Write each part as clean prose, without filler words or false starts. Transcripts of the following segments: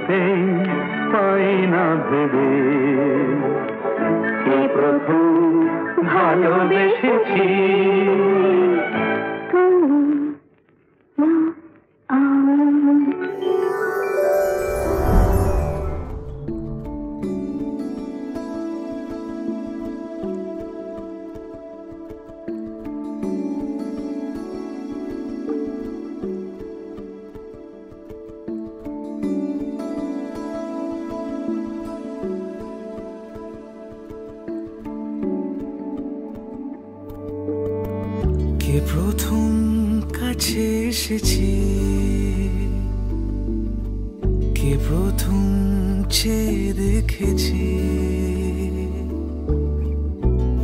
কিছুতেই পাই না ভেবে কে প্রথম ভালোবেসেছি কে প্রথম কাছে এসেছি কে প্রথম চেয়ে দেখেছি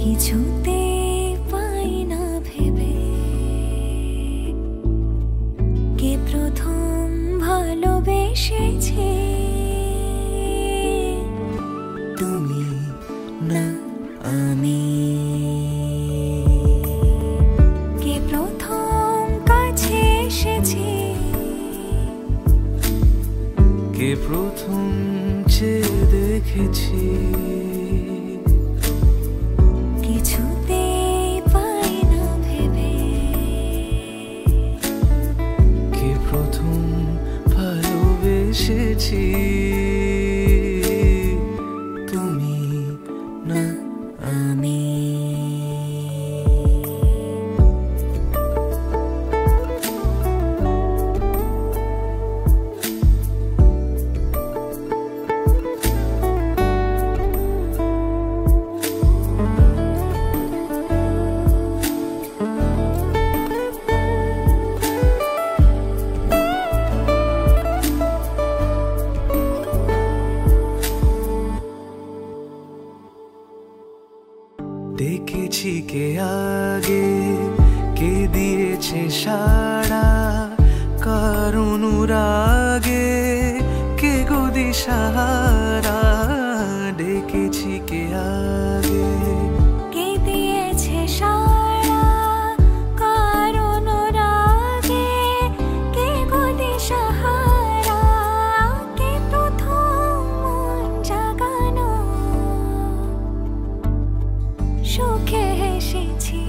কিছুতে পাই না ভেবে কে প্রথম ভালোবেসেছে তুমি না আমি কে প্রথম কাছে এসেছে কে প্রথম চেয়ে দেখেছি কিছুতে পাই না ভেবে কে প্রথম ভালোবেসেছি তুমি না আমি দেখেছি কে আগে কে দিয়েছে সাড়া কার অনুরাগে কে গো দিশাহারা দেখেছি কে আগে কে দিয়েছে সাড়া কার অনুরাগে কে গো দিশাহারা কে প্রথম মন জাগানো সুখে হেসেছি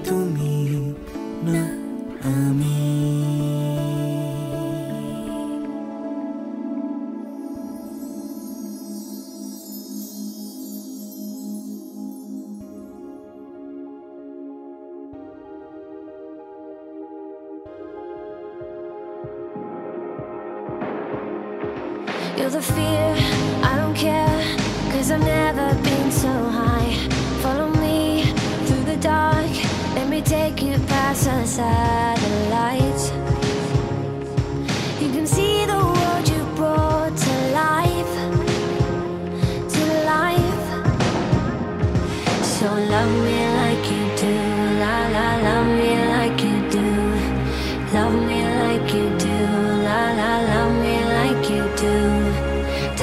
তুমি না আমি You're the fear, I don't care, 'cause I've never been so high. Follow me through the dark, let me take you past the satellites. You can see the world you brought to life, to life. So love me like you do, la la, love me like you do. Love me like you do, la la, love me like you do.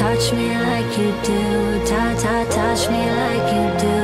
Touch me like you do, ta ta, touch me like you do.